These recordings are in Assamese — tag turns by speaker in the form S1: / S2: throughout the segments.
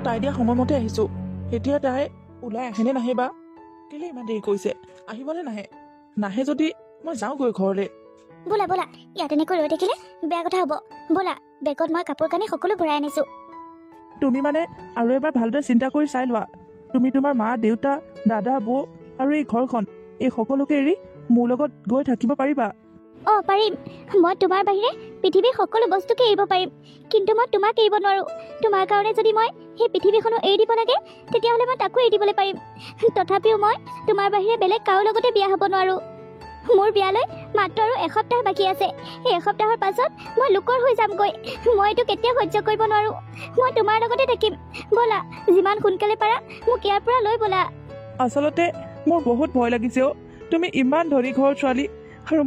S1: তাই দিয়া সময়মতে আহিছোঁ। এতিয়া তাই ওলাই আহেনে নাহে বা? কেলে ইমান দেৰি কৰিছে? আহিবনে নাহে? নাহে যদি মই যাওঁগৈ ঘৰলৈ।
S2: ব'লা ব'লা, ইয়াত এনেকৈ ৰৈ থাকিলে বেয়া কথা হ'ব। ব'লা, বেগত মই কাপোৰ কানি সকলো ভৰাই আনিছোঁ।
S1: তুমি মানে আৰু এবাৰ ভালদৰে চিন্তা কৰি চাই লোৱা। তুমি তোমাৰ মা, দেউতা, দাদা, বৌ আৰু এই ঘৰখন, এই সকলোকে এৰি মোৰ লগত গৈ থাকিব পাৰিবা?
S2: অঁ পাৰিম। মই তোমাৰ বাহিৰে পৃথিৱীৰ সকলো বস্তুকে এৰিব পাৰিম, কিন্তু মই তোমাক এৰিব নোৱাৰোঁ। তোমাৰ কাৰণে যদি মই সেই পৃথিৱীখনো এৰি দিব লাগে, তেতিয়াহ'লে মই তাকো এৰি দিবলৈ পাৰিম। তথাপিও মই তোমাৰ বাহিৰে বেলেগ কাৰো লগতে বিয়া হ'ব নোৱাৰোঁ। মোৰ বিয়ালৈ মাত্ৰ আৰু এসপ্তাহ বাকী আছে। সেই এসপ্তাহৰ পাছত মই লোকৰ হৈ যামগৈ। মই এইটো কেতিয়াও সহ্য কৰিব নোৱাৰোঁ। মই তোমাৰ লগতে থাকিম। ব'লা, যিমান সোনকালে পাৰা মোক ইয়াৰ পৰা লৈ ব'লা।
S1: আচলতে মোৰ বহুত ভয় লাগিছে অ'। তুমি ইমান ধনী ঘৰৰ ছোৱালী আৰু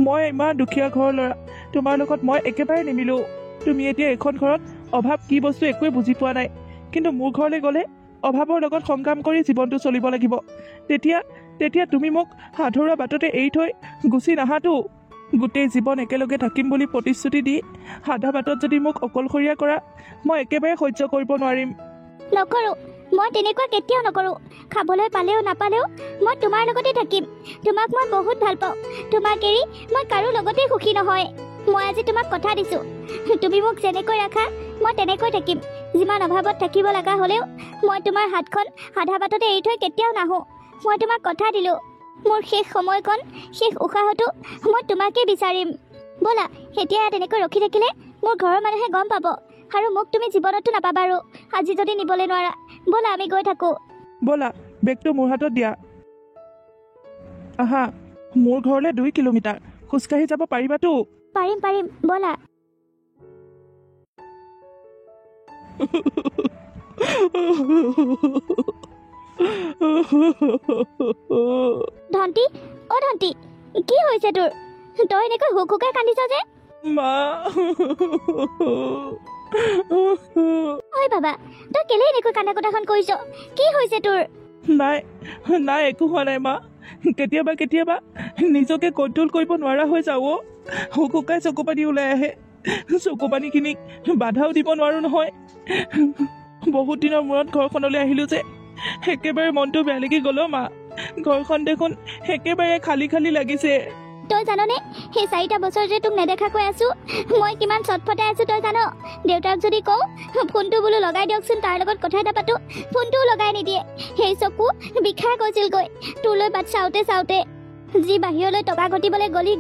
S1: মই ইমান দুখীয়া ঘৰৰ ল'ৰা। তোমাৰ লগত মই একেবাৰে নিমিলো। তুমি এতিয়া এইখন ঘৰত অভাৱ কি বস্তু একোৱে বুজি পোৱা নাই, কিন্তু মোৰ ঘৰলৈ গ'লে অভাৱৰ লগত সংগ্ৰাম কৰি জীৱনটো চলিব লাগিব। তেতিয়া তুমি মোক আধৰুৱা বাটতে এৰি থৈ গুচি নাহাতো। গোটেই জীৱন একেলগে থাকিম বুলি প্ৰতিশ্ৰুতি দি আধা বাটত যদি মোক অকলশৰীয়া কৰা, মই একেবাৰে সহ্য কৰিব নোৱাৰিম।
S2: নকৰোঁ, মই তেনেকুৱা কেতিয়াও নকৰোঁ। খাবলৈ পালেও নাপালেও মই তোমাৰ লগতে থাকিম। তোমাক মই বহুত ভাল পাওঁ। তোমাক এৰি মই কাৰো লগতে সুখী নহয়। মই আজি তোমাক কথা দিছোঁ, তুমি মোক যেনেকৈ ৰাখা মই তেনেকৈ থাকিম। যিমান অভাৱত থাকিব লগা হ'লেও মই তোমাৰ হাতখন আধা বাটতে এৰি থৈ কেতিয়াও নাহোঁ। মই তোমাক কথা দিলোঁ, মোৰ শেষ সময়কণ, শেষ উশাহতো মই তোমাকেই বিচাৰিম। ব'লা, এতিয়া তেনেকৈ ৰখি থাকিলে মোৰ ঘৰৰ মানুহে গম পাব, আৰু মোক তুমি জীৱনতো নাপাবা। আৰু আজি যদি নিবলৈ নোৱাৰা, ব'লা আমি গৈ থাকোঁ।
S1: ব'লা, বেগটো মোৰ হাতত দিয়া। আহা, মোৰ ঘৰলৈ 2 কিলোমিটাৰ। খোজকাঢ়ি যাব পাৰিবাতো?
S2: পাৰিম পাৰিম, ব'লা। ধন্তি, অ' ধন্তি, কি হৈছে তোৰ? তই এনেকৈ হুকহুকাই কান্দিছ যে?
S1: মা।
S2: ঐ বাবা, তই কেলে এনেকৈ কান্দা কোটাখন কৰিছ? কি হৈছে তোৰ?
S1: নাই একো হোৱা নাই মা। কেতিয়াবা নিজকে কণ্ট্ৰল কৰিব নোৱাৰা হৈ যাওঁ। হুকহুকাই চকুপানী ওলাই আহে। চকুপানীখিনি বাধাও দিব নোৱাৰো নহয়। বহুত দিনৰ মূৰত ঘৰখনলৈ আহিলো যে একেবাৰে মনটো বেয়া লাগি গ'ল মা। ঘৰখন দেখোন একেবাৰে খালী খালী লাগিছে।
S2: তই জাননে, সেই 4টা বছৰ যে তোক নেদেখাকৈ আছো, মই কিমান চটফটাই আছো তই জান? দেউতাক যদি কওঁ ফোনটো বোলো লগাই দিয়কচোন, তাৰ লগত কথা এটা পাতো, ফোনটোও লগাই নিদিয়ে। সেই চকু বিষাই গৈছিলগৈ তোৰলৈ বাট চাওঁতে। যি বাহিৰলৈ টকা ঘটিবলৈ গলি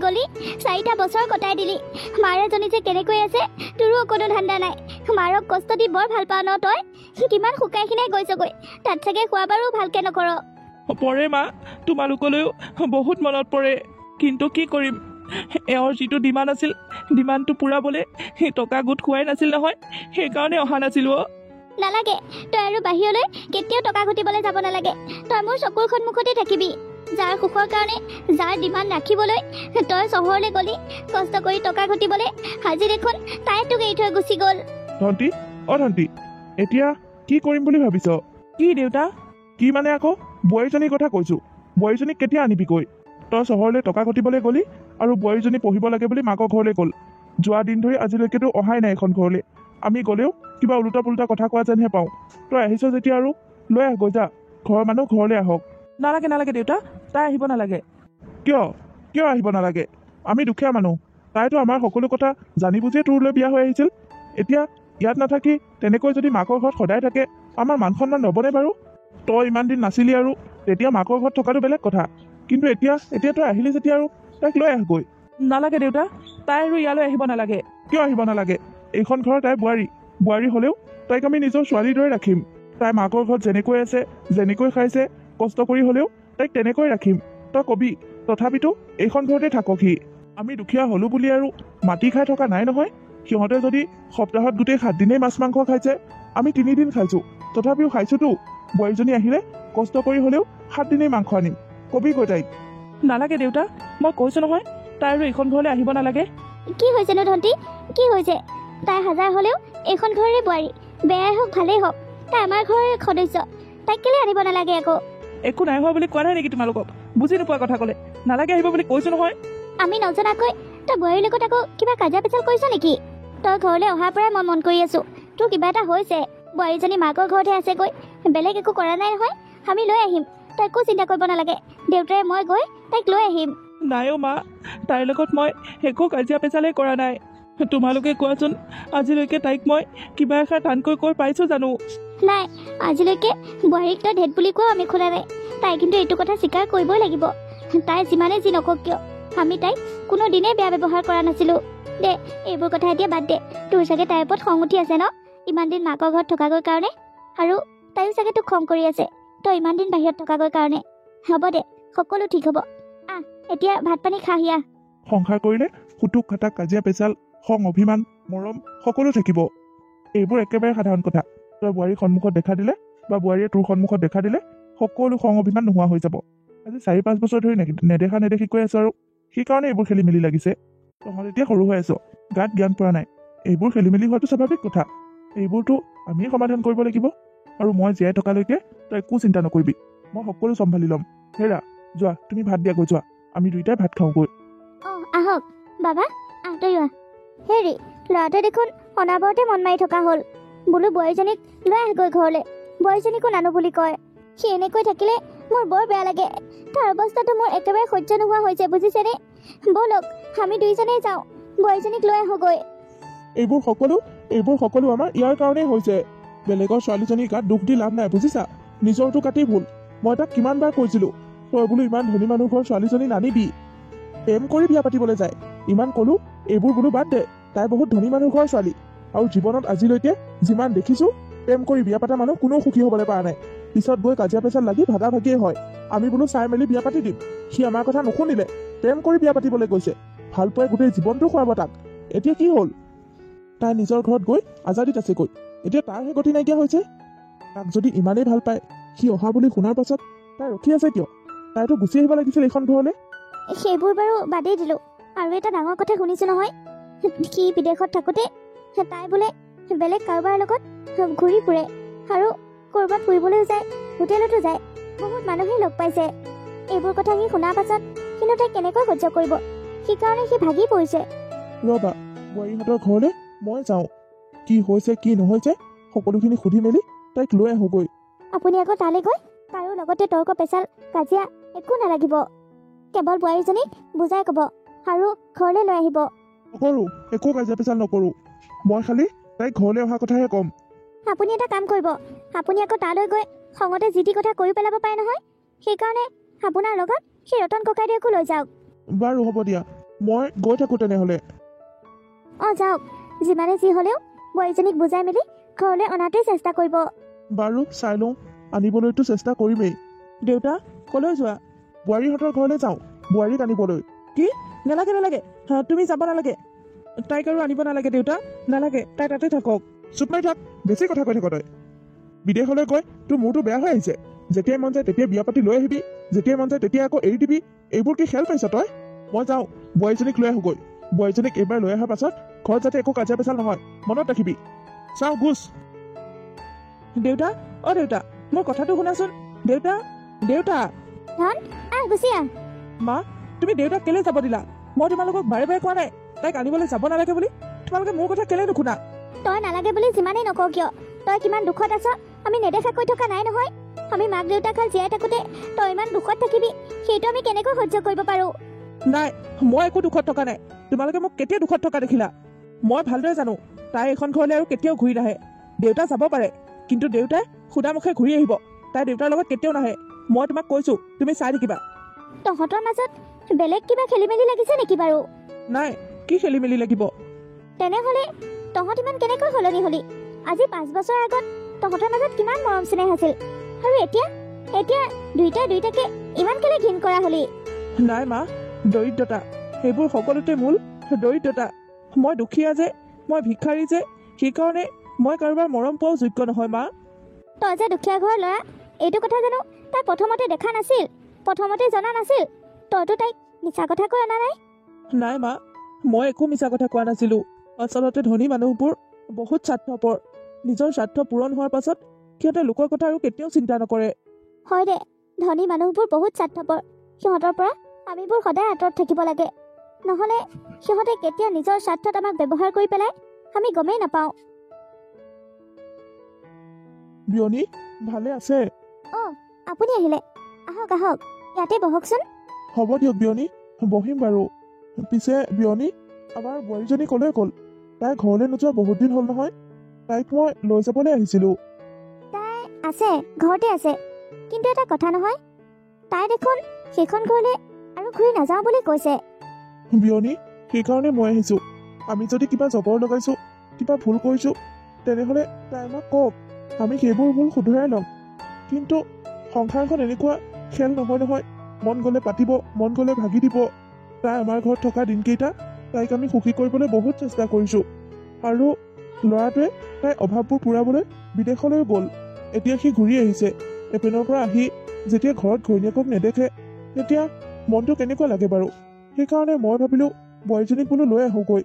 S2: 4টা বছৰ কটাই দিলি। মাৰ এজনী যে কেনেকৈ আছে তোৰো কোনো ধান্দা নাই। মাৰক কষ্ট দি বৰ ভাল পাৱ ন তই? কিমান শুকাই খিনাই গৈছগৈ, তাত চাগে খোৱা বাৰো ভালকে নকৰ।
S1: পৰে মা, তোমালোকলৈও বহুত মনত পৰে। কিন্তু কি কৰিম, এওঁৰ যিটো ডিমাণ্ড আছিল, ডিমাণ্ডটো পূৰাবলৈ সেই টকা গোট খোৱাই নাছিল নহয়, সেইকাৰণে অহা নাছিলোঁ।
S2: নালাগে, তই আৰু বাহিৰলৈ কেতিয়াও টকা ঘটিবলৈ যাব নালাগে। তই মোৰ চকুৰ সন্মুখতে থাকিবি। যাৰ সুখৰ কাৰণে, যাৰ ডিমাণ্ড ৰাখিবলৈ তই চহৰলৈ গলি কষ্ট কৰি টকা ঘটিবলৈ, আজি দেখোন তাই তোক এৰি থৈ গুচি গ'ল।
S3: ধন্তি, অ' ধন্তি, এতিয়া কি কৰিম বুলি ভাবিছ?
S1: কি দেউতা?
S3: কি মানে আকৌ? বোৱাৰীজনীৰ কথা কৈছোঁ। বোৱাৰীজনীক কেতিয়া আনিবিকৈ? তই চহৰলৈ টকা ঘটিবলৈ গলি আৰু বোৱাৰীজনী পঢ়িব লাগে বুলি মাকৰ ঘৰলৈ গ'ল। যোৱা দিন ধৰি আজিলৈকেতো অহাই নাই এখন ঘৰলৈ। আমি গ'লেও কিবা ওলোটা পোলোটা কথা কোৱা যেনহে পাওঁ। তই আহিছ যেতিয়া আৰু লৈ আহ, গৈ যা। ঘৰৰ মানুহ ঘৰলৈ আহক।
S1: নালাগে দেউতা, তাই আহিব নালাগে।
S3: কিয় আহিব নালাগে? আমি দুখীয়া মানুহ। তাইতো আমাৰ সকলো কথা জানি বুজিয়ে তোৰলৈ বিয়া হৈ আহিছিল। এতিয়া ইয়াত নাথাকি তেনেকৈ যদি মাকৰ ঘৰত সদায় থাকে, আমাৰ মান সন্মান নবনে বাৰু? তই ইমান দিন নাছিলি আৰু তেতিয়া মাকৰ ঘৰত থকাটো বেলেগ কথা, কিন্তু এতিয়া তই আহিলি যেতিয়া আৰু তাইক লৈ আহগৈ।
S1: নালাগে দেউতা, তাই আৰু ইয়ালৈ আহিব নালাগে।
S3: কিয় আহিব নালাগে? এইখন ঘৰ তাই বোৱাৰী হ'লেও তাইক আমি নিজৰ ছোৱালীৰ দৰে ৰাখিম। তাই মাকৰ ঘৰত যেনেকৈ আছে, যেনেকৈ খাইছে, কষ্ট কৰি হ'লেও তাইক তেনেকৈ ৰাখিম। তই কবি, তথাপিতো এইখন ঘৰতে থাকক সি। আমি দুখীয়া হ'লো বুলি আৰু মাটি খাই থকা নাই নহয়। সিহঁতে যদি সপ্তাহত গোটেই 7 দিনেই মাছ মাংস খাইছে, আমি 3 দিন খাইছোঁ, তথাপিও খাইছোতো। বোৱাৰীজনী আহিলে কষ্ট কৰি হ'লেও 7 দিনেই মাংস আনিম। কবি গৈ তাইক।
S1: নালাগে দেউতা, মই কৈছোঁ নহয়, তাই আৰু এইখন ঘৰলৈ আহিব নালাগে।
S2: কি হৈছেনো ধন্তি, কি হৈছে? তাই হাজাৰ হ'লেও এইখন ঘৰৰে বোৱাৰী। বেয়াই হওক ভালেই হওক, তাই আমাৰ ঘৰৰে সদস্য। তাইক কেলে আনিব নালাগে আকৌ?
S1: একো নাই হোৱা বুলি কোৱা নাই নেকি তোমালোকক? বুজি নোপোৱা কথা ক'লে। নালাগে আহিব বুলি কৈছোঁ নহয়।
S2: আমি নজনাকৈ তই বোৱাৰীৰ লগত আকৌ কিবা কাজিয়া পেচাল কৰিছ নেকি? তই ঘৰলৈ অহাৰ পৰাই মই মন কৰি আছো তোৰ কিবা এটা হৈছে। বোৱাৰীজনী মাকৰ ঘৰতহে আছেগৈ, বেলেগ একো কৰা নাই নহয়। আমি লৈ আহিম, তই একো চিন্তা কৰিব নালাগে। দেউতাই মই গৈ তাইক লৈ আহিম।
S1: নাই অ' মা, তাইৰ লগত মই একো কাজিয়া পেচালেই কৰা নাই। তোমালোকে কোৱাচোন, আজিলৈকে তাইক মই কিবা এষাৰ টানকৈ কৈ পাইছোঁ জানো?
S2: নাই, আজিলৈকে বোৱাৰীক তই ধেত বুলি কোৱা আমি শুনা নাই। তাই কিন্তু এইটো কথা স্বীকাৰ কৰিবই লাগিব। তাই যিমানে যি নকওক কিয়, আমি তাইক কোনো দিনেই বেয়া ব্যৱহাৰ কৰা নাছিলোঁ। দে, এইবোৰ কথা এতিয়া বাদ দে। তোৰ চাগে তাইৰ ওপৰত খং উঠি আছে ন, ইমান দিন মাকৰ ঘৰত থকাগৈ কাৰণে। আৰু তাইও চাগে তোক খং কৰি আছে, তই ইমান দিন বাহিৰত থকাগৈ কাৰণে। হ'ব দে, সকলো ঠিক হ'ব। এতিয়া ভাত পানী খাহি আহ।
S3: সংসাৰ কৰিলে খুটুক খাটাক, কাজিয়া পেচাল, খং, অভিমান, মৰম সকলো থাকিব। এইবোৰ একেবাৰে সাধাৰণ কথা। তই বোৱাৰীৰ সন্মুখত দেখা দিলে বা বোৱাৰীয়ে তোৰ সন্মুখত দেখা দিলে সকলো খং অভিমান নোহোৱা হৈ যাব। আজি 4-5 বছৰ ধৰি নেদেখা নেদেখি কৈ আছো, আৰু সেইকাৰণে এইবোৰ খেলি মেলি লাগিছে। তহঁত এতিয়া সৰু হৈ আছ, গাত জ্ঞান পৰা নাই। এইবোৰ খেলি মেলি হোৱাটো স্বাভাৱিক কথা। এইবোৰতো আমিয়ে সমাধান কৰিব লাগিব। আৰু মই জীয়াই থকালৈকে তই একো চিন্তা নকৰিবি, মই সকলো চম্ভালি ল'ম। হেৰা, যোৱা, তুমি ভাত দিয়াগৈ যোৱা, আমি দুইটাই ভাত খাওঁগৈ।
S2: আহক বাবা, তইও আহ। হেৰি, ল'ৰাটোৱে দেখোন অনাবৰতে মন মাৰি থকা হ'ল। বোলো বোৱাৰীজনীক লৈ আহগৈ ঘৰলৈ, বোৱাৰীজনীকো নানো বুলি কয়। সি এনেকৈ থাকিলে মোৰ বৰ বেয়া লাগে। তাৰ অৱস্থাটো মোৰ একেবাৰে সহ্য নোহোৱা হৈছে, বুজিছেনে? ব'লক, আমি দুইজনেই যাওঁ, বোৱাৰীজনীক লৈ আহোগৈ।
S3: এইবোৰ সকলো আমাৰ ইয়াৰ কাৰণেই হৈছে। বেলেগৰ ছোৱালীজনীৰ গাত দুখ দি লাভ নাই, বুজিছা? নিজৰটো কাটি ভুল। মই তাক কিমান বাৰ কৈছিলো, তই বোলো ইমান ধনী মানুহ ঘৰ ছোৱালীজনী নানিবি, প্ৰেম কৰি বিয়া পাতিবলৈ যায়। ইমান কলো, এইবোৰ বোলো বাদ দে, তাই বহুত ধনী মানুহ ঘৰ ছোৱালী। আৰু জীৱনত আজিলৈকে যিমান দেখিছো, প্ৰেম কৰি বিয়া পাতা মানুহ কোনেও সুখী হ'বলৈ পৰা নাই। পিছত গৈ কাজিয়া পেচাল লাগি ভাগা ভাগিয়ে হয়। আমি বোলো চাই মেলি বিয়া পাতি দিম, সি আমাৰ কথা নুশুনিলে, প্ৰেম কৰি বিয়া পাতিবলৈ গৈছে। ভাল পাই গোটেই জীৱনটো খুৱাব তাক। এতিয়া কি হ'ল? তাই নিজৰ ঘৰত গৈ আজাদিত আছেগৈ। এতিয়া তাৰহে গতি নাইকিয়া হৈছে। তাক যদি ইমানেই ভাল পায়, সি অহা বুলি শুনাৰ পাছত তাই ৰখি আছে কিয়? তাইতো গুচি আহিব লাগিছিল এইখন ঘৰলৈ।
S2: সেইবোৰ বাৰু বাদেই দিলো। আৰু এটা ডাঙৰ কথা শুনিছো নহয়, সি বিদেশত থাকোতে তাই বোলে বেলেগ কাৰোবাৰ লগত ঘূৰি ফুৰে, আৰু ক'ৰবাত ফুৰিবলৈও যায়, হোটেলতো যায়, বহুত মানুহেই লগ পাইছে। এইবোৰ কথা সি শুনাৰ পাছত কিন্তু তাই কেনেকৈ সহ্য কৰিব? সেইকাৰণে সি ভাগি পৰিছে।
S3: ৰবা, বোৱাৰীহঁতৰ ঘৰলৈ মই যাওঁ, কি হৈছে কি নহৈছে সকলোখিনি সুধি মেলি তাইক লৈ আহোগৈ।
S2: আপুনি আকৌ তালৈ গৈ কাৰো লগতে তৰ্ক পেচাল কাজিয়া একো নালাগিব। কেৱল বোৱাৰীজনীক বুজাই ক'ব আৰু ঘৰলৈ লৈ আহিব।
S3: নকৰো, একো কাজিয়া পেচাল নকৰো। মই খালি তাইক ঘৰলৈ অহা কথাহে ক'ম।
S2: আপুনি এটা কাম কৰিব, আপুনি আকৌ তালৈ গৈ খঙতে যি টি কথা কৰি পেলাব পাৰে নহয়। সেইকাৰণে আপোনাৰ লগত সেই ৰতন ককাইদেউকো লৈ যাওক।
S3: বাৰু হ'ব দিয়া, মই গৈ থাকো তেনেহ'লে।
S2: যাওক, যিমানে যি হ'লেও বোৱাৰীজনীক বুজাই মেলি ঘৰলৈ অনাটোৱে চেষ্টা কৰিব।
S3: বাৰু চাই লওঁ, আনিবলৈতো চেষ্টা কৰিমেই।
S1: দেউতা, কলৈ যোৱা?
S3: বোৱাৰীহঁতৰ ঘৰলৈ যাওঁ, বোৱাৰীক আনিবলৈ।
S1: কি? নালাগে নালাগে, তুমি যাব নালাগে। তাইক আৰু আনিব নালাগে দেউতা, নালাগে, তাই তাতে থাকক।
S3: চুপ মাৰি থাক, বেছি কথা কৈ থাক তই। বিদেশলৈ গৈ তোৰ মূৰটো বেয়া হৈ আহিছে। যেতিয়াই মন যায় তেতিয়া বিয়া পাতি লৈ আহিবি, যেতিয়াই মন যায় তেতিয়া আকৌ এৰি দিবি। এইবোৰ কি খেল পাইছ তই? মই যাওঁ, বোৱাৰীজনীক লৈ আহোগৈ। বোৱাৰীজনীক এইবাৰ লৈ অহাৰ পাছত ঘৰত যাতে একো কাজিয়া পেচাল নহয়, মনত ৰাখিবি। চাওঁ গুচ।
S1: দেউতা, দেউতা, মোৰ কথাটো শুনাচোন। দেউতা, দেউতা।
S2: ধন, গুচি আহ।
S1: মা, তুমি দেউতাক কেলে যাব দিলা? মই তোমালোকক বাৰে বাৰে কোৱা নাই তাইক আনিবলৈ যাব নালাগে বুলি? তোমালোকে মোৰ কথা কেলে নুশুনা?
S2: তই নালাগে বুলি যিমানেই নকওঁ কিয়, তই কিমান দুখত আছ আমি নেদেখাকৈ থকা নাই নহয়। আমি মাক দেউতাক জীয়াই থাকোতে তই ইমান দুখত থাকিবি, সেইটো আমি কেনেকৈ সহ্য কৰিব পাৰো?
S1: নাই, মই একো দুখত থকা নাই। তোমালোকে মোক কেতিয়া দুখত থকা দেখিলা? মই ভালদৰে জানো তাই এইখন ঘৰলৈ আৰু কেতিয়াও ঘূৰি নাহে। দেউতা যাব পাৰে, কিন্তু দেউতাই সুদামুখে ঘূৰি আহিব। তাই দেউতাৰ লগত কেতিয়াও নাহে। মই তোমাক কৈছো, তুমি চাই থাকিবা।
S2: তহঁতৰ মাজত বেলেগ কিবা খেলি মেলি লাগিছে নেকি বাৰু?
S1: নাই, কি খেলি মেলি লাগিব?
S2: তেনেহলে তহঁত ইমান কেনেকৈ সলনি হলি? আজি 5 বছৰ আগত তহঁতৰ মাজত কিমান মৰম চেনেহ আছিল, আৰু এতিয়া দুইটাকে ইমান কেলে ঘিণ কৰা হলি?
S1: নাই মা, দৰিদ্ৰতা, সেইবোৰ সকলোতে মূল দৰিদ্ৰতা। মই দুখীয়া যে, মই ভিক্ষাৰী যে, সেইকাৰণে মই কাৰোবাৰ মৰম পোৱাও যোগ্য নহয় মা।
S2: তই যে দুখীয়া ঘৰৰ ল'ৰা, এইটো কথা জানো তাই প্ৰথমতে দেখা নাছিল, প্ৰথমতে জনা নাছিল? তইতো তাইক মিছা কথা কৈ অনা নাই?
S1: নাই মা, মই একো মিছা কথা কোৱা নাছিলো। আচলতে ধনী মানুহবোৰ বহুত স্বাৰ্থপৰ। নিজৰ স্বাৰ্থ পূৰণ হোৱাৰ পাছত সিহঁতে লোকৰ কথা আৰু কেতিয়াও চিন্তা নকৰে।
S2: হয় দে, ধনী মানুহবোৰ বহুত স্বাৰ্থপৰ। সিহঁতৰ পৰা আমিবোৰ সদায় আঁতৰত থাকিব লাগে, নহ'লে সিহঁতে কেতিয়া নিজৰ স্বাৰ্থত আমাক ব্যৱহাৰ কৰি পেলাই আমি গমেই নাপাওঁ।
S3: বিয়নী ভালে আছে?
S2: অঁ আপুনি আহিলে, আহক আহক, ইয়াতে বহকচোন।
S3: হ'ব দিয়ক বিয়নী, বহিম বাৰু। পিছে বিয়নী, আমাৰ বোৱাৰীজনী ক'লৈ গ'ল? তাই ঘৰলৈ নোযোৱা বহুত দিন হ'ল নহয়। তাইক মই লৈ যাবলৈ আহিছিলোঁ।
S2: তাই আছে, ঘৰতে আছে, কিন্তু এটা কথা নহয়, তাই দেখোন সেইখন ঘৰলৈ আৰু ঘূৰি নাযাওঁ বুলি কৈছে।
S3: বিয়নী, সেইকাৰণে মই আহিছোঁ। আমি যদি কিবা জবৰ লগাইছোঁ, কিবা ভুল কৰিছোঁ, তেনেহ'লে তাই আমাক কওক, আমি সেইবোৰ ভুল শুধৰাই ল'ম। কিন্তু সংসাৰখন এনেকুৱা খেল নহয় নহয়, মন গ'লে পাতিব, মন গ'লে ভাগি দিব। তাই আমাৰ ঘৰত থকা দিনকেইটা তাইক আমি সুখী কৰিবলৈ বহুত চেষ্টা কৰিছোঁ, আৰু ল'ৰাটোৱে তাইৰ অভাৱবোৰ পূৰাবলৈ বিদেশলৈ গ'ল। এতিয়া সি ঘূৰি আহিছে। এপিনৰ পৰা আহি যেতিয়া ঘৰত ঘৈণীয়েকক নেদেখে, তেতিয়া মনটো কেনেকুৱা লাগে বাৰু? সেইকাৰণে মই ভাবিলোঁ বোৱাৰীজনীক বোলো লৈ আহোঁগৈ।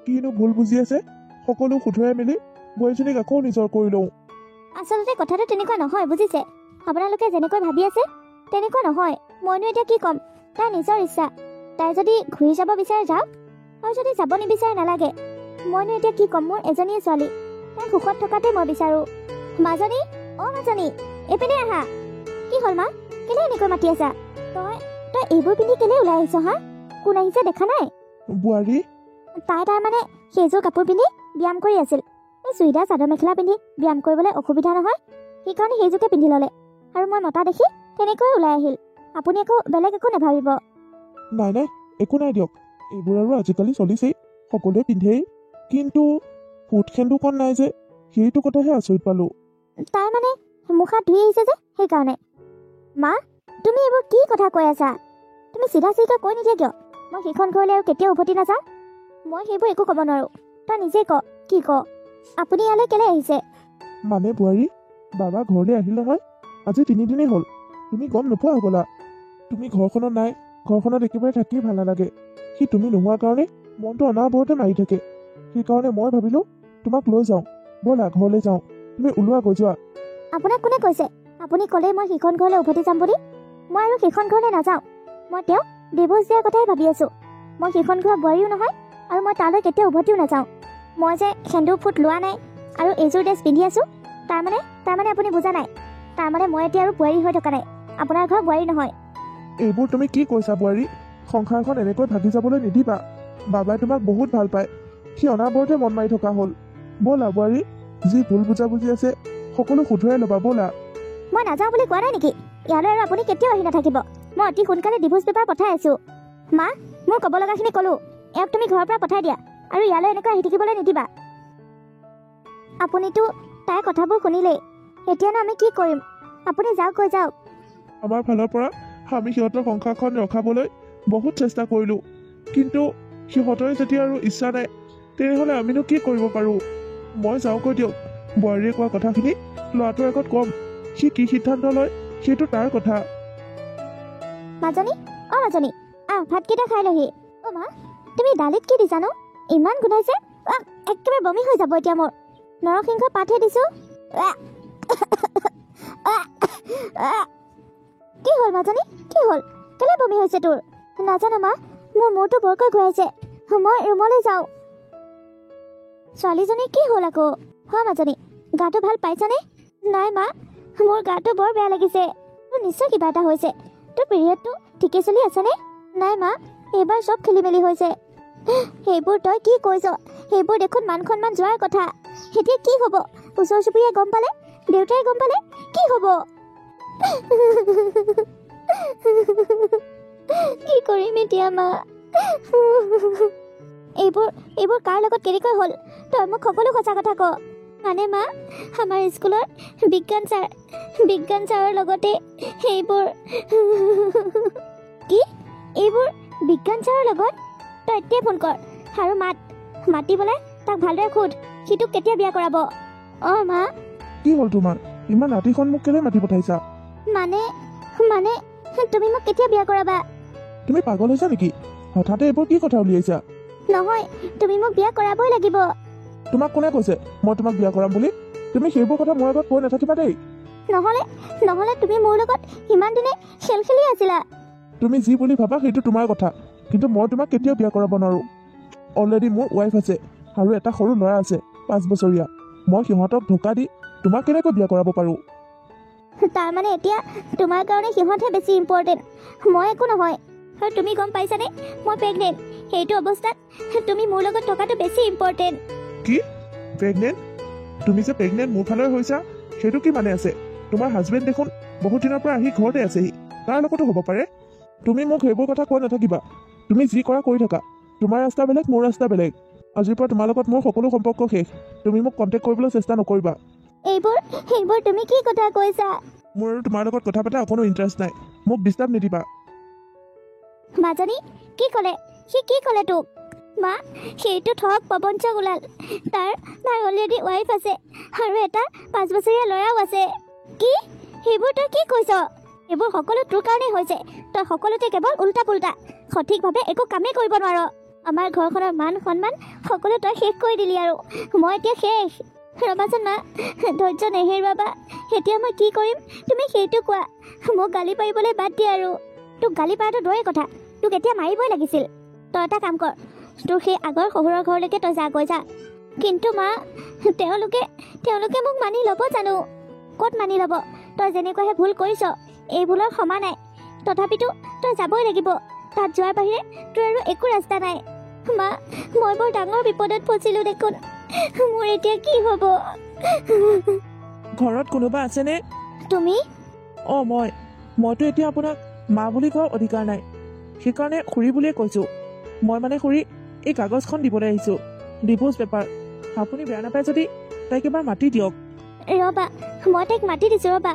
S3: কিনো ভুল বুজি আছে, সকলো শুধৰাই মেলি বোৱাৰীজনীক আকৌ নিজৰ কৰি লওঁ।
S2: আচলতে কথাটো তেনেকুৱা নহয়, বুজিছে? আপোনালোকে যেনেকৈ ভাবি আছে তেনেকুৱা নহয়। মইনো এতিয়া কি ক'ম, তাই নিজৰ ইচ্ছা। তাই যদি ঘূৰি যাব বিচাৰে যাওক, আৰু যদি যাব নিবিচাৰে নালাগে। মইনো এতিয়া কি ক'ম, মোৰ এজনীয়ে ছোৱালী, তাই সুখত থকাতে মই বিচাৰোঁ। মাজনী, অ' মাজনী, এইপিনে আহা। কি হ'ল মা, কেলে এনেকৈ মাতি আছা? তই এইবোৰ পিন্ধি কেলে ওলাই আহিছ হা? কোন আহিছে দেখা নাই?
S3: বোৱাৰী,
S2: তাই তাৰমানে সেইযোৰ কাপোৰ পিন্ধি ব্যায়াম কৰি আছিল। এই চুইদাৰ চাদৰ মেখেলা পিন্ধি ব্যায়াম কৰিবলৈ অসুবিধা নহয়, সেইকাৰণে সেইযোৰকে পিন্ধি ল'লে, আৰু মই মতা দেখি তেনেকৈ ওলাই আহিল। আপুনি একো বেলেগ একো নাভাবিব।
S3: নাই নাই, একো নাই দিয়ক। এইবোৰ আৰু আজিকালি চলিছেই, সকলোৱে পিন্ধেই। কিন্তু ফুটখেন্দু কণ নাই যে, সেইটো কথাহে আচৰিত পালোঁ।
S2: তাই মানে মুখ হাত ধুই আহিছে যে, সেইকাৰণে। মা, তুমি এইবোৰ কি কথা কৈ আছা? তুমি চিধা চিধাকৈ কৈ নিদিয়া কিয়? মই সেইখন ঘৰলৈ আৰু কেতিয়াও উভতি নাযাওঁ। মই সেইবোৰ একো ক'ব নোৱাৰোঁ। তই নিজেই ক, কি ক? আপুনি ইয়ালৈ কেলৈ আহিছে?
S3: মানে বোৱাৰী, বাবা ঘৰলৈ আহিল নহয়, আজি 3 দিনেই হ'ল। তুমি গম নোপোৱা হ'বলা। তুমি ঘৰখনত নাই, ঘৰখনত একেবাৰে থাকি ভাল নালাগে। সি তুমি নোহোৱাৰ কাৰণে মনটো অনাবৰতে মাৰি থাকে। সেইকাৰণে মই ভাবিলোঁ তোমাক লৈ যাওঁ, ব'লা ঘৰলৈ যাওঁ। তুমি ওলোৱা, গৈ যোৱা।
S2: আপোনাক কোনে কৈছে? আপুনি ক'লেই মই সেইখন ঘৰলৈ উভতি যাম বুলি? মই আৰু সেইখন ঘৰলৈ নাযাওঁ। মই তেওঁক ডিভোৰ্চ দিয়াৰ কথাই ভাবি আছোঁ। মই সেইখন ঘৰৰ বোৱাৰীও নহয়, আৰু মই তালৈ কেতিয়াও উভতিও নাযাওঁ। মই যে সেন্দুৰ ফুট লোৱা নাই আৰু এইযোৰ ড্ৰেছ পিন্ধি আছোঁ, তাৰমানে আপুনি বুজা নাই। তাৰমানে মই এতিয়া আৰু বোৱাৰী হৈ থকা নাই, আপোনাৰ ঘৰৰ বোৱাৰী নহয়।
S3: এইবোৰ তুমি কি কৈছা বোৱাৰী? সংসাৰখন এনেকৈ ভাগি যাবলৈ নিদিবা। বাবাই তোমাক বহুত ভাল পায়, সি অনাবৰতে মন মাৰি থকা হ'ল। ব'লা বোৱাৰী, যি ভুল বুজাবুজি আছে সকলো শুধৰাই ল'বা, ব'লা।
S2: মই নাযাওঁ বুলি কোৱা নাই নেকি? ইয়ালৈ আৰু আপুনি কেতিয়াও আহি নাথাকিব। মই অতি সোনকালে ডিভোৰ্চ পেপাৰ পঠাই আছোঁ। মা, মোৰ ক'ব লগাখিনি ক'লোঁ। ইয়াক তুমি ঘৰৰ পৰা পঠাই দিয়া, আৰু ইয়ালৈ এনেকৈ আহি থাকিবলৈ নিদিবা। আপুনিতো তাইৰ কথাবোৰ শুনিলেই, এতিয়ানো আমি কি কৰিম? আপুনি যাওক, গৈ যাওক।
S3: আমাৰ ফালৰ পৰা আমি সিহঁতৰ সংসাৰখন ৰখাবলৈ বহুত চেষ্টা কৰিলোঁ, কিন্তু সিহঁতৰে যেতিয়া আৰু ইচ্ছা নাই, তেনেহ'লে আমিনো কি কৰিব পাৰোঁ? মই যাওঁগৈ দিয়ক। বোৱাৰীয়ে কোৱা কথাখিনি ল'ৰাটোৰ আগত ক'ম। সি কি সিদ্ধান্ত লয় সেইটো তাৰ কথা।
S2: মাজনী, অ' মাজনী, ভাতকেইটা খাই লহি। অ' মা, তুমি দালিত কি দিছানো? ইমান গোন্ধাইছে, একেবাৰে বমি হৈ যাব এতিয়া মোৰ। নৰসিংহ পাতহে দিছোঁ। কি হ'ল মাজনী, কি হ'ল? কেলে বমি হৈছে তোৰ? নাজানো মা, মোৰ মূৰটো বৰকৈ ঘূৰাইছে। মই ৰুমলৈ যাওঁ। ছোৱালীজনীৰ কি হ'ল আকৌ? হয় মাজনী, গাটো ভাল পাইছানে? নাই মা, মোৰ গাটো বৰ বেয়া লাগিছে। তোৰ নিশ্চয় কিবা এটা হৈছে। তোৰ পিৰিয়ডটো ঠিকে চলি আছেনে? নাই মা, এইবাৰ চব খেলি মেলি হৈছে। সেইবোৰ তই কি কৈছ? সেইবোৰ দেখোন মান সন্মান যোৱাৰ কথা। এতিয়া কি হ'ব? ওচৰ চুবুৰীয়াই গম পালে, দেউতাই গম পালে, কি হ'ব? কি কৰিম এতিয়া মা? এইবোৰ কাৰ লগত কেনেকৈ হ'ল? তই মোক সকলো সঁচা কথা ক। মানে মা, আমাৰ স্কুলৰ বিজ্ঞান ছাৰৰ লগতে এইবোৰ। কি? এইবোৰ বিজ্ঞান ছাৰৰ লগত? তই এতিয়াই ফোন কৰ আৰু মাতি পেলাই তাক ভালদৰে সোধ, সি তোক কেতিয়া বিয়া কৰাব। অঁ মা।
S3: কি হ'ল তোমাৰ? ইমান ৰাতিখন মোক কেলে মাতি পঠাইছা?
S2: মানে তুমি মোক কেতিয়া বিয়া কৰাবা?
S3: তুমি পাগল হৈছা নেকি? হঠাতে এইবোৰ কি কথা উলিয়াইছা?
S2: নহয়, তুমি মোক বিয়া কৰাবই লাগিব।
S3: তোমাক কোনে কৈছে মই তোমাক বিয়া কৰাম বুলি? তুমি সেইবোৰ কথা মোৰ আগত কৈ নাথাকিবা দেই।
S2: নহ'লে তুমি মোৰ লগত ইমান দিনে খেল খেলি আছিলা।
S3: তুমি যি বুলি ভাবা সেইটো তোমাৰ কথা, কিন্তু মই তোমাক কেতিয়াও বিয়া কৰাব নোৱাৰোঁ। অলৰেডি মোৰ ৱাইফ আছে আৰু এটা সৰু ল'ৰা আছে, 5 বছৰীয়া। মই সিহঁতক ধোকা দি তোমাক কেনেকৈ বিয়া কৰাব পাৰোঁ?
S2: তাৰমানে এতিয়া তোমাৰ কাৰণে সিহঁতহে বেছি ইম্পৰ্টেণ্ট, মই একো নহয়। আৰু তুমি গম পাইছানে মই প্ৰেগনেণ্ট। সেইটো অৱস্থাত তুমি মোৰ লগত থকাটো বেছি ইম্পৰ্টেণ্ট।
S3: কি প্ৰেগনেণ্ট? তুমি যে প্ৰেগনেণ্ট মোৰ ফালৰ হৈছা সেইটো কি মানে আছে? তোমাৰ হাজবেণ্ড দেখোন বহুত দিনৰ পৰা আহি ঘৰতে আছেহি, তাৰ লগতো হ'ব পাৰে। তুমি মোক সেইবোৰ কথা কৈ নাথাকিবা। তুমি যি কৰা কৰি থাকা। তোমাৰ ৰাস্তা বেলেগ, মোৰ ৰাস্তা বেলেগ। আজিৰ পৰা তোমাৰ লগত মোৰ সকলো সম্পৰ্ক শেষ। তুমি মোক কণ্টেক্ট কৰিবলৈ চেষ্টা নকৰিবা।
S2: এইবোৰ তুমি কি কথা কৈছা?
S3: মোৰ আৰু তোমাৰ লগত কথা পতা অকণো ইণ্টাৰেষ্ট নাই। মোক ডিষ্টাৰ্ব নিদিবা।
S2: মাজনী কি ক'লে? সি কি ক'লে তোক? মা, সেইটো ঠগ প্ৰপঞ্চ ওলাল। তাৰ অলৰেডি ৱাইফ আছে আৰু এটা 5 বছৰীয়া ল'ৰাও আছে। কি? সেইবোৰ তই কি কৈছ? এইবোৰ সকলো তোৰ কাৰণেই হৈছে। তই সকলোতে কেৱল উল্টা পুল্টা, সঠিকভাৱে একো কামেই কৰিব নোৱাৰ। আমাৰ ঘৰখনৰ মান সন্মান সকলো তই শেষ কৰি দিলি আৰু মই এতিয়া শেষ। ৰবাচোন মা, ধৈৰ্য নেহেৰুৱাবা। এতিয়া মই কি কৰিম তুমি সেইটো কোৱা। মোক গালি পাৰিবলৈ বাদ দিয়া আৰু। তোক গালি পৰাটো দূৰৰে কথা, তোক এতিয়া মাৰিবই লাগিছিল। তই এটা কাম কৰ, তোৰ সেই আগৰ শহুৰৰ ঘৰলৈকে তই গৈ যা। কিন্তু মা, তেওঁলোকে মোক মানি ল'ব জানো? ক'ত মানি ল'ব? তই যেনেকুৱাহে ভুল কৰিছ এই ভুলৰ সমান নাই। তথাপিতো তই যাবই লাগিব। তাত যোৱাৰ বাহিৰে তোৰ আৰু একো ৰাস্তা নাই। মা, মই বৰ ডাঙৰ বিপদত ফচিলোঁ দেখোন। মোৰ এতিয়া কি হ'ব?
S1: ঘৰত কোনোবা আছেনে?
S2: তুমি?
S1: অঁ, মইতো এতিয়া আপোনাক মা বুলি কোৱাৰ অধিকাৰ নাই। সেইকাৰণে খুৰী বুলিয়ে কৈছোঁ। মই মানে খুৰী এই কাগজখন দিবলৈ আহিছোঁ, ডিভোৰ্চ পেপাৰ। আপুনি বেয়া নাপায় যদি তাইক এবাৰ মাতি দিয়ক।
S2: ৰবা, মই তাইক মাতি দিছোঁ ৰবা।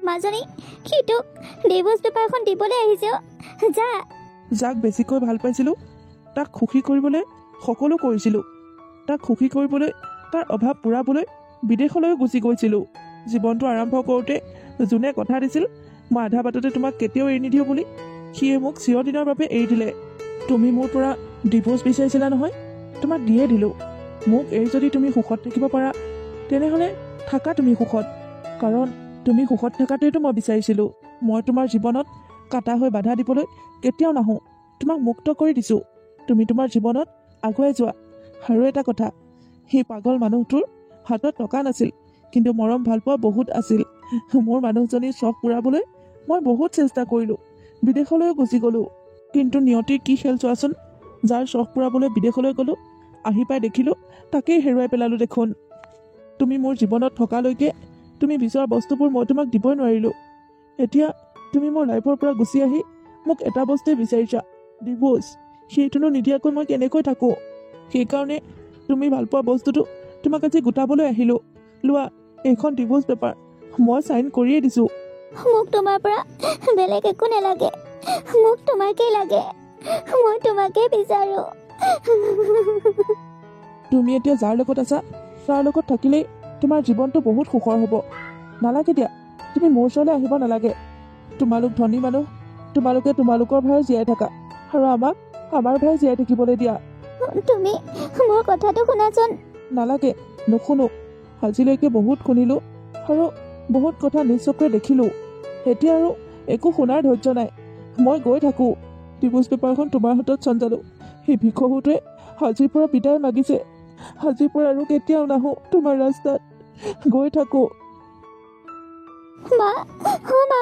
S2: মাজনী, সিটোক ডিভোৰ্চ পেপাৰখন দিবলৈ আহিছে। যা।
S1: যাক বেছিকৈ ভাল পাইছিলোঁ তাক সুখী কৰিবলৈ সকলো কৰিছিলোঁ। তাক সুখী কৰিবলৈ, তাৰ অভাৱ পূৰাবলৈ বিদেশলৈ গুচি গৈছিলোঁ। জীৱনটো আৰম্ভ কৰোঁতে যোনে কথা দিছিল মই আধা বাটতে তোমাক কেতিয়াও এৰি নিদিওঁ বুলি, সিয়ে মোক চিৰদিনৰ বাবে এৰি দিলে। তুমি মোৰ পৰা ডিভোৰ্চ বিচাৰিছিলা নহয়, তোমাক দিয়ে দিলোঁ। মোক এৰি যদি তুমি সুখত থাকিব পাৰা তেনেহ'লে থাকা তুমি সুখত, কাৰণ তুমি সুখত থকাটোৱেতো মই বিচাৰিছিলোঁ। মই তোমাৰ জীৱনত কাটা হৈ বাধা দিবলৈ কেতিয়াও নাহোঁ। তোমাক মুক্ত কৰি দিছোঁ, তুমি তোমাৰ জীৱনত আগুৱাই যোৱা। আৰু এটা কথা, সেই পাগল মানুহটোৰ হাতত টকা নাছিল, কিন্তু মৰম ভালপোৱা বহুত আছিল। মোৰ মানুহজনীৰ চখ পূৰাবলৈ মই বহুত চেষ্টা কৰিলোঁ, বিদেশলৈ গুচি গ'লোঁ। কিন্তু নিয়তিৰ কি খেল চোৱাচোন। যাৰ চখ পূৰাবলৈ বিদেশলৈ গ'লোঁ, আহি পাই দেখিলোঁ তাকেই হেৰুৱাই পেলালোঁ দেখোন। তুমি মোৰ জীৱনত থকালৈকে তুমি বিচৰা বস্তুবোৰ মই তোমাক দিবই নোৱাৰিলোঁ। এতিয়া তুমি মোৰ লাইফৰ পৰা গুচি আহি মোক এটা বস্তুৱে বিচাৰিছা, ডিভোৰ্চ। সেইটোনো নিদিয়াকৈ মই কেনেকৈ থাকোঁ? সেইকাৰণে তুমি ভালপোৱা বস্তুটো তোমাক আজি গোটাবলৈ আহিলোঁ। লোৱা এইখন ডিভোৰ্চ পেপাৰ, মই চাইন কৰিয়ে দিছোঁ।
S2: মোক তোমাৰ পৰা বেলেগ একো নালাগে, মোক তোমাকেই লাগে। মই তোমাকেই বিচাৰোঁ।
S1: তুমি এতিয়া যাৰ লগত আছা তাৰ লগত থাকিলেই তোমাৰ জীৱনটো বহুত সুখৰ হ'ব। নালাগে দিয়া, তুমি মোৰ ওচৰলৈ আহিব নালাগে। তোমালোক ধনী মানুহ, তোমালোকে তোমালোকৰ ভাই জীয়াই থাকা আৰু আমাক আমাৰ ভাই জীয়াই থাকিবলৈ দিয়া।
S2: তুমি মোৰ কথাটো শুনাচোন।
S1: নালাগে, নুশুনো। আজিলৈকে বহুত শুনিলোঁ আৰু বহুত কথা নিজ চকুৰে দেখিলোঁ। এতিয়া আৰু একো শুনাৰ ধৈৰ্য নাই। মই গৈ থাকোঁ। ডিভোৰ্চ পেপাৰখন তোমাৰ হাতত চঞ্জালোঁ। সেই ভিক্ষহুটোৱে আজিৰ পৰা বিদায় মাগিছে। আজিৰ পৰা আৰু কেতিয়াও নাহোঁ তোমাৰ ৰাস্তাত। গৈ থাকোঁ।
S2: মা, মা।